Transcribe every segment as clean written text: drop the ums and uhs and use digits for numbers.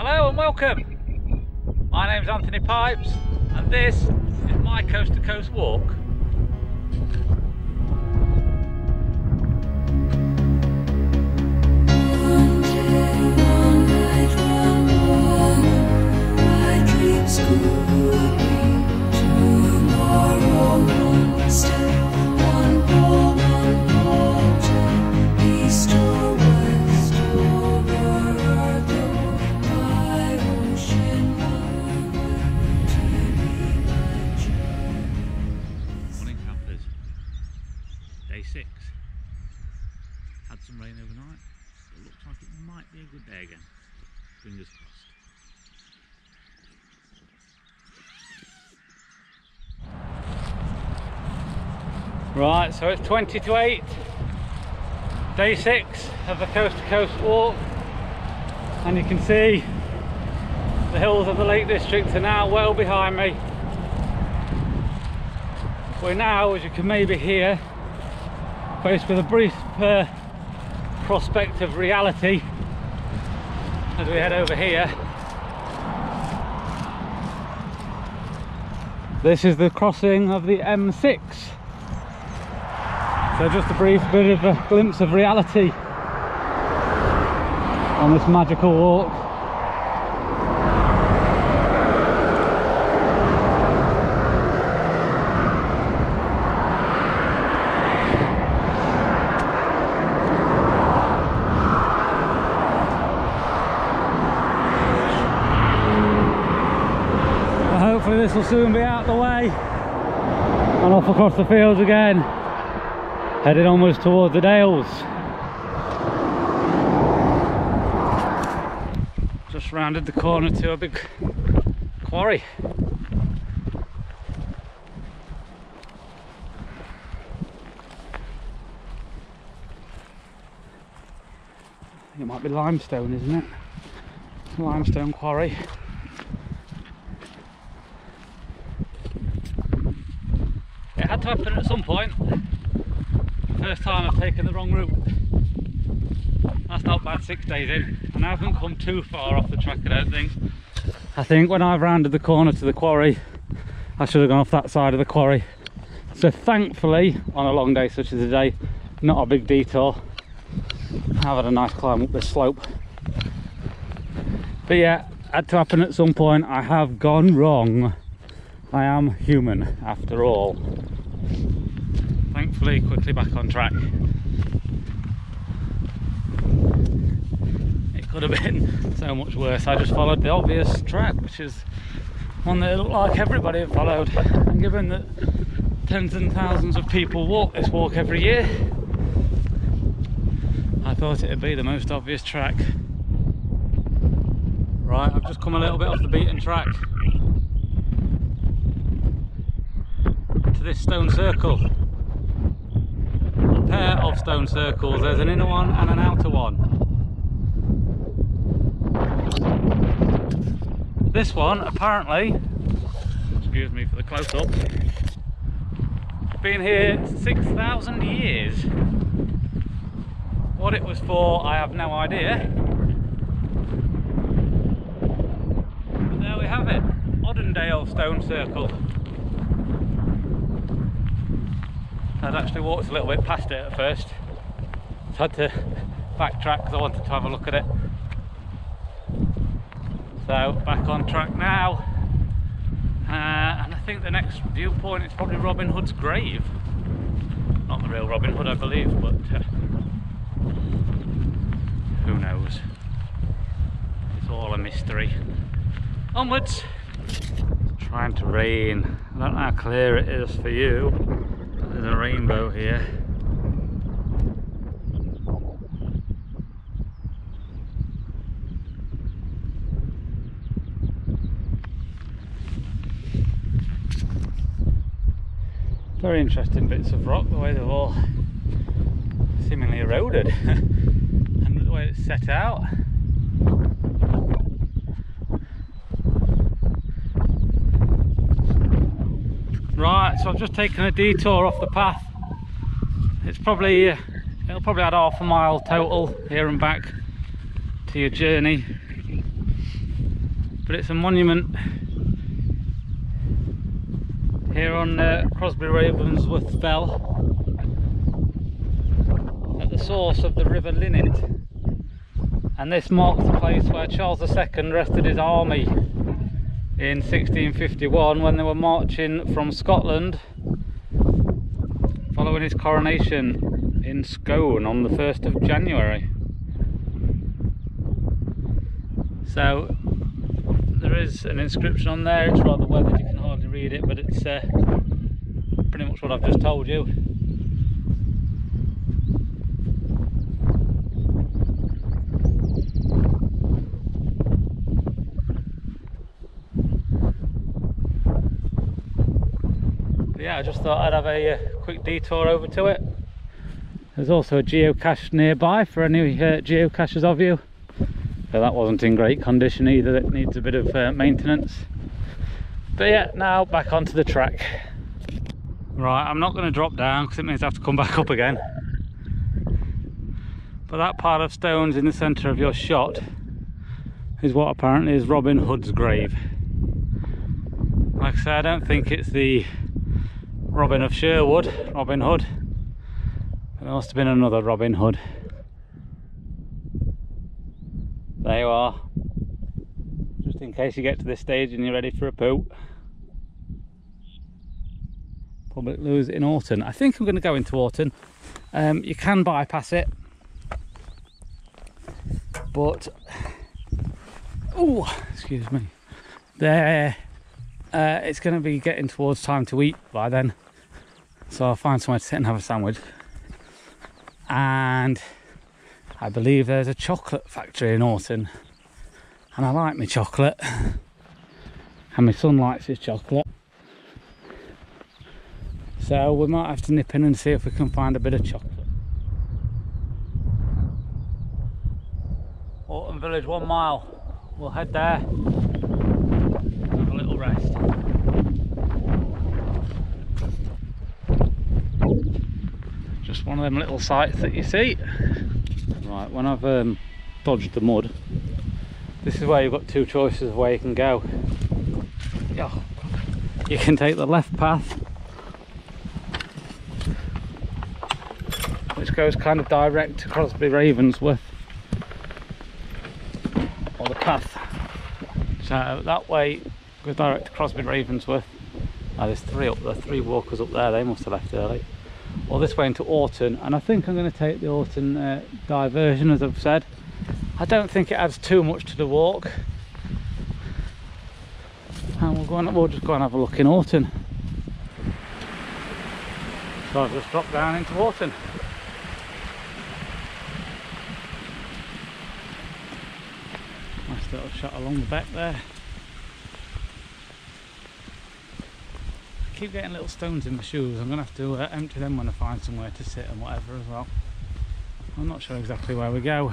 Hello and welcome. My name's Anthony Pipes and this is my coast to coast walk. Day 6. Had some rain overnight. It looks like it might be a good day again. Fingers crossed. Right, so it's 20 to 8. Day 6 of the coast to coast walk. And you can see the hills of the Lake District are now well behind me. We're now, as you can maybe hear, faced with a brief prospect of reality as we head over here. This is the crossing of the M6. So just a brief bit of a glimpse of reality on this magical walk. Hopefully this will soon be out the way and off across the fields again, heading onwards towards the Dales. Just rounded the corner to a big quarry. I think it might be limestone, isn't it? Limestone quarry. It had to happen at some point. First time I've taken the wrong route. That's not bad 6 days in, and I haven't come too far off the track, I don't think. I think when I've rounded the corner to the quarry, I should have gone off that side of the quarry. So thankfully, on a long day such as today, not a big detour. I've had a nice climb up this slope. But yeah, had to happen at some point. I have gone wrong. I am human after all. Thankfully, quickly back on track. It could have been so much worse. I just followed the obvious track, which is one that it looked like everybody had followed. And given that tens and thousands of people walk this walk every year, I thought it would be the most obvious track. Right, I've just come a little bit off the beaten track to this stone circle. A pair of stone circles. There's an inner one and an outer one. This one apparently, excuse me for the close-up, been here 6,000 years. What it was for, I have no idea. But there we have it, Oddendale Stone Circle. I'd actually walked a little bit past it at first. So I had to backtrack because I wanted to have a look at it. So back on track now. And I think the next viewpoint is probably Robin Hood's grave. Not the real Robin Hood, I believe, but who knows? It's all a mystery. Onwards! It's trying to rain. I don't know how clear it is for you. There's a rainbow here. Very interesting bits of rock, the way they've all seemingly eroded and the way it's set out. Right, so I've just taken a detour off the path. It's probably, it'll probably add half a mile total here and back to your journey. but it's a monument here on Crosby Ravensworth Fell, at the source of the River Linnet, and this marks the place where Charles II rested his army in 1651 when they were marching from Scotland following his coronation in Scone on the 1st of January. So there is an inscription on there. It's rather weathered, you can hardly read it, but it's pretty much what I've just told you. But yeah, I just thought I'd have a quick detour over to it. There's also a geocache nearby for any geocaches of you. So that wasn't in great condition either, it needs a bit of maintenance. But yeah, now back onto the track. Right, I'm not going to drop down because it means I have to come back up again. But that pile of stones in the centre of your shot is what apparently is Robin Hood's grave. Like I say, I don't think it's the Robin of Sherwood, Robin Hood. But there must have been another Robin Hood. There you are, just in case you get to this stage and you're ready for a poo. Public loos in Orton. I think I'm going to go into Orton. You can bypass it, but oh, excuse me. There, it's going to be getting towards time to eat by then, so I'll find somewhere to sit and have a sandwich. And I believe there's a chocolate factory in Orton, and I like my chocolate, and my son likes his chocolate, so we might have to nip in and see if we can find a bit of chocolate. Orton Village, 1 mile. We'll head there, have a little rest. Just one of them little sights that you see. Right, when I've dodged the mud, this is where you've got two choices of where you can go. Oh, you can take the left path, which goes kind of direct to Crosby Ravensworth, or the path, so that way goes direct to Crosby Ravensworth. There's 3 up there, 3 walkers up there, they must have left early. Or this way into Orton, and I think I'm going to take the Orton diversion, as I've said. I don't think it adds too much to the walk, and we'll just go and have a look in Orton. So I've just dropped down into Orton. Nice little shot along the back there. I keep getting little stones in my shoes. I'm going to have to empty them when I find somewhere to sit and whatever as well. I'm not sure exactly where we go,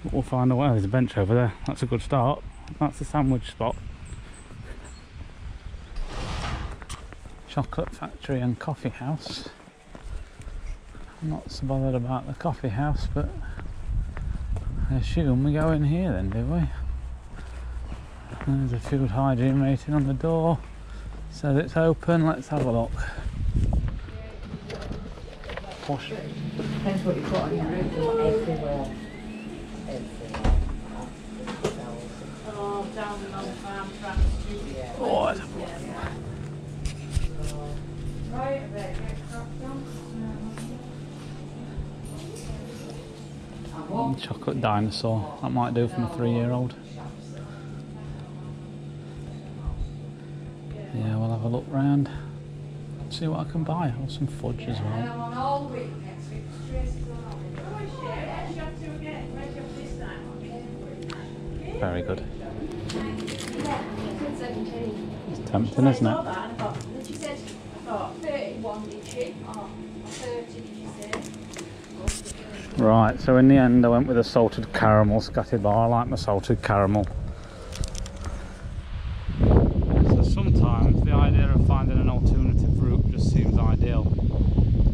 but we'll find a way. There's a bench over there, that's a good start. That's the sandwich spot. Chocolate factory and coffee house. I'm not so bothered about the coffee house, but I assume we go in here then, do we? There's a food hygiene rating on the door. Says it's open, let's have a look. Push. Depends what you put on your roof, everywhere. Oh, down the long farm, trying to street. Oh, let's have a look. Right, I better get cropped on. Chocolate dinosaur, that might do from a 3-year-old. Yeah, we'll have a look round, see what I can buy. Or some fudge as well. Very good. It's tempting, isn't it? Right, so in the end I went with a salted caramel scattered bar. I like my salted caramel. So sometimes the idea of finding an alternative route just seems ideal.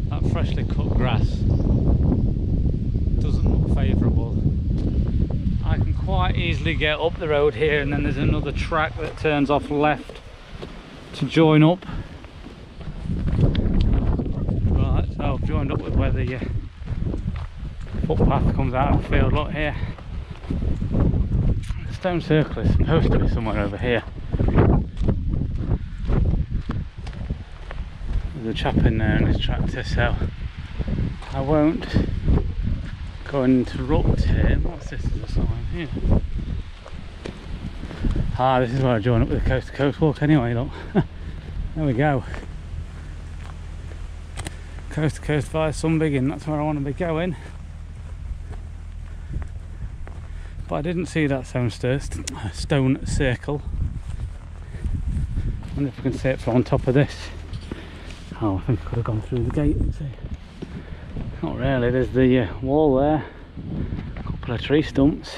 That freshly cut grass doesn't look favourable. I can quite quite easily get up the road here, and then there's another track that turns off left to join up. Right, so I've joined up with where the footpath comes out of the field. Look here, the stone circle is supposed to be somewhere over here. There's a chap in there in his tractor, so I won't go and interrupt him. What's this? Is a sign here? Ah, this is where I join up with the coast to coast walk anyway, look. There we go. Coast to coast via Sunbiggin, that's where I want to be going. But I didn't see that stone circle. I wonder if I can see it from on top of this. Oh, I think I could have gone through the gate, let's see. Not really, there's the wall there, a couple of tree stumps.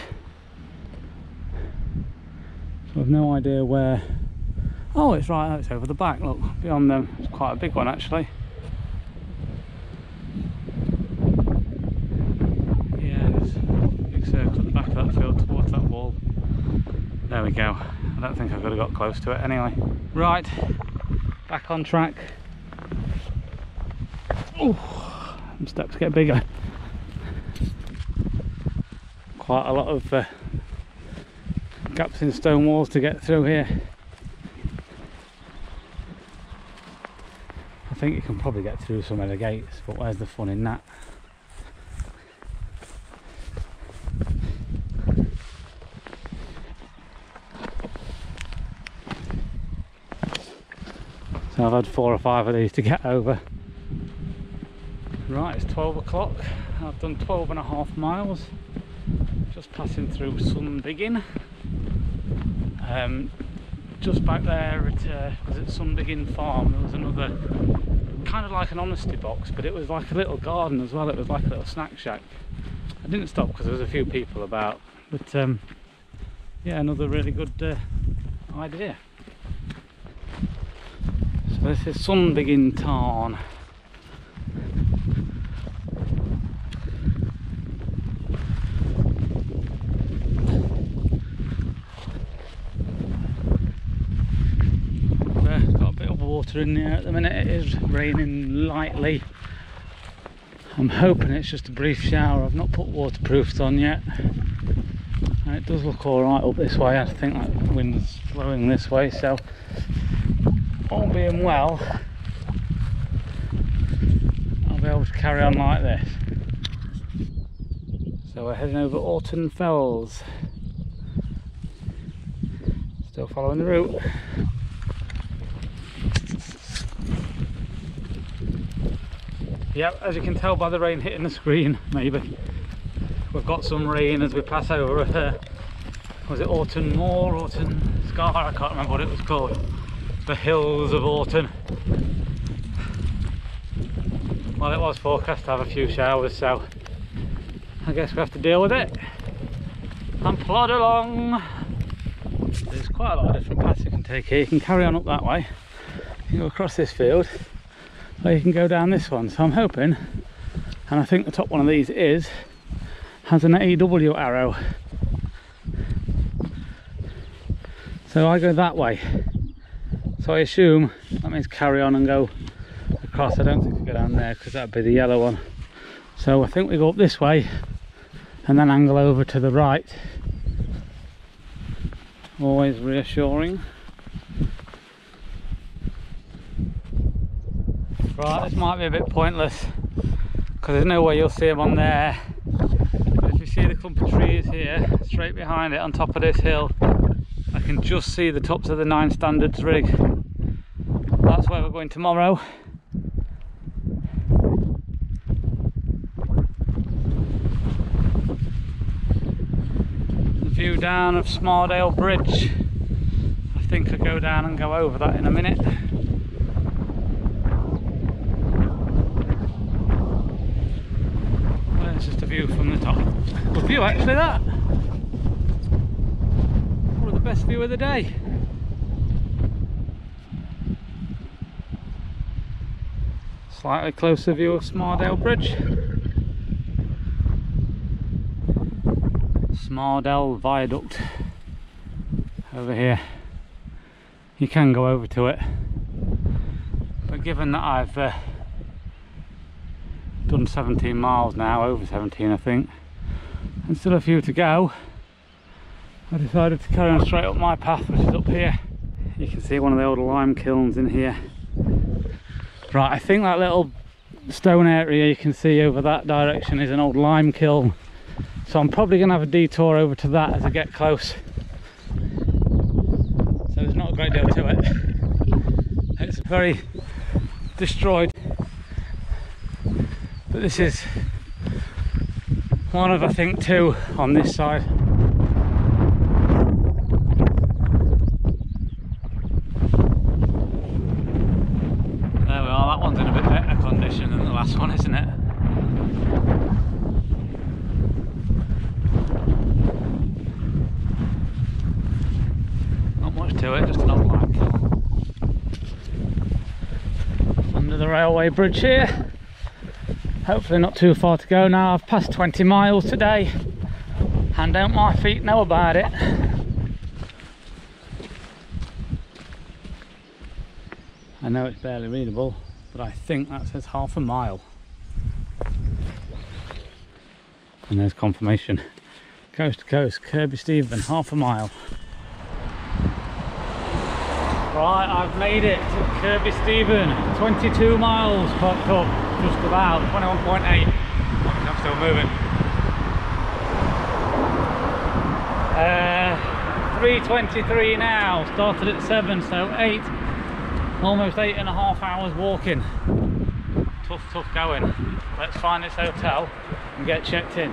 So I've no idea where. Oh, it's right, it's over the back, look, beyond them. It's quite a big one actually. Yeah, there's a big circle at the back of that field towards that wall. There we go. I don't think I could have got close to it anyway. Right, back on track. Oh, the steps get bigger. Quite a lot of gaps in stone walls to get through here. I think you can probably get through some of the gates, but where's the fun in that? So I've had 4 or 5 of these to get over. Right, it's 12 o'clock. I've done 12.5 miles. Just passing through Sunbiggin. Just back there at was it Sunbiggin Farm, there was another kind of like an honesty box, but it was like a little garden as well. It was like a little snack shack. I didn't stop because there was a few people about, but yeah, another really good idea. So this is Sunbiggin Tarn. Water in there at the minute. It is raining lightly. I'm hoping it's just a brief shower. I've not put waterproofs on yet, and it does look alright up this way. I think that the wind's blowing this way, so all being well, I'll be able to carry on like this. So we're heading over Orton Fells, still following the route. Yep, as you can tell by the rain hitting the screen, maybe we've got some rain as we pass over was it Orton Moor, Orton Scar, I can't remember what it was called, the hills of Orton. Well, it was forecast to have a few showers, so I guess we have to deal with it and plod along. There's quite a lot of different paths you can take here. You can carry on up that way, you can go across this field, or you can go down this one. So I'm hoping, and I think the top one of these has an AW arrow, so I go that way, so I assume that means carry on and go across. I don't think I go down there because that'd be the yellow one, so I think we go up this way and then angle over to the right. Always reassuring. Right, this might be a bit pointless because there's no way you'll see them on there, but if you see the clump of trees here straight behind it on top of this hill, I can just see the tops of the 9 standards rig. That's where we're going tomorrow. The view down of Smardale Bridge. I think I'll go down and go over that in a minute. It's just a view from the top. Good view actually, that. Probably the best view of the day. Slightly closer view of Smardale Bridge. Smardale Viaduct over here. You can go over to it, but given that I've done 17 miles now, over 17 I think, and still a few to go, I decided to carry on straight up my path, which is up here. You can see one of the old lime kilns in here. Right, I think that little stone area you can see over that direction is an old lime kiln, so I'm probably going to have a detour over to that as I get close. So there's not a great deal to it. It's very destroyed, but this is one of, I think, two on this side. There we are, that one's in a bit better condition than the last one, isn't it? Not much to it, just an old lime kiln. Under the railway bridge here. Hopefully not too far to go now. I've passed 20 miles today and don't my feet know about it. I know it's barely readable, but I think that says half a mile. And there's confirmation. Coast to coast, Kirkby Stephen, half a mile. Right, I've made it to Kirkby Stephen. 22 miles popped up, just about, 21.8. I'm still moving. 3:23 now, started at 7, so 8. Almost 8.5 hours walking. Tough going. Let's find this hotel and get checked in.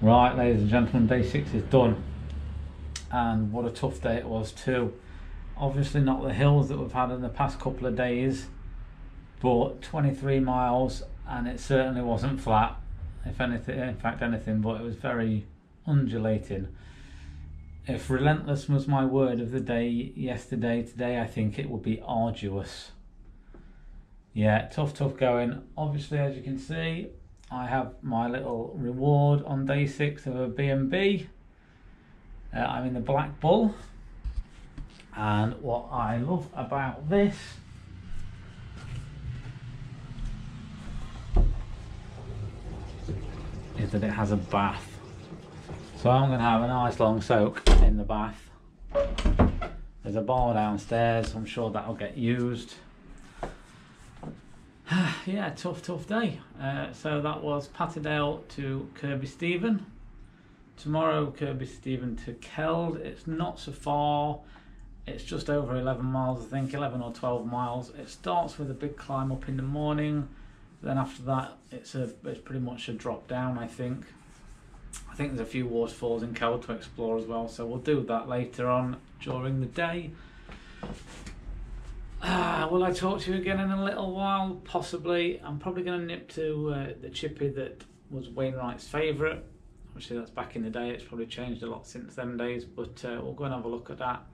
Right, ladies and gentlemen, day 6 is done. And what a tough day it was too. Obviously not the hills that we've had in the past couple of days, but 23 miles, and it certainly wasn't flat. If anything, in fact anything, but it was very undulating. If relentless was my word of the day yesterday, today I think it would be arduous. Yeah, tough going. Obviously, as you can see, I have my little reward on day 6 of a B&B. I'm in the Black Bull, and what I love about this is that it has a bath. So I'm going to have a nice long soak in the bath. There's a bar downstairs, I'm sure that'll get used. Yeah, tough day. So that was Patterdale to Kirkby Stephen. Tomorrow Kirkby Stephen to Keld. It's not so far, it's just over 11 miles I think, 11 or 12 miles. It starts with a big climb up in the morning, then after that it's pretty much a drop down. I think there's a few waterfalls in Keld to explore as well, so we'll do that later on during the day. Will I talk to you again in a little while? Possibly. I'm probably going to nip to the chippy that was Wainwright's favourite. Obviously that's back in the day, it's probably changed a lot since them days, but we'll go and have a look at that.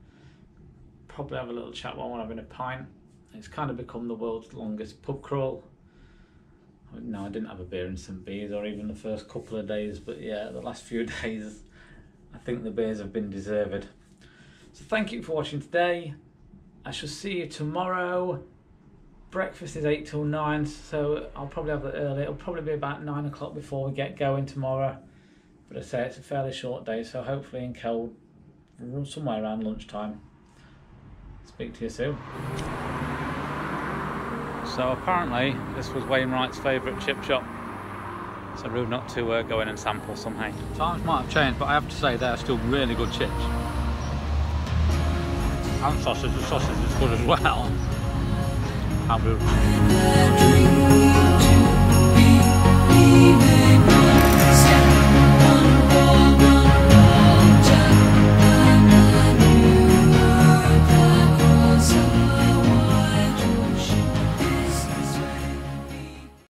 Probably have a little chat while we're having a pint. It's kind of become the world's longest pub crawl. No, I didn't have a beer and some beers, or even the first couple of days, but yeah, the last few days I think the beers have been deserved. So thank you for watching today. I shall see you tomorrow. Breakfast is 8 till 9, so I'll probably have that early. It'll probably be about 9 o'clock before we get going tomorrow. But I say it's a fairly short day, so hopefully in Keld somewhere around lunchtime. Speak to you soon. So apparently this was Wainwright's favourite chip shop. So rude not to go in and sample somehow. Times might have changed, but I have to say they're still really good chips. And sausage, the sausage is good as well. How rude.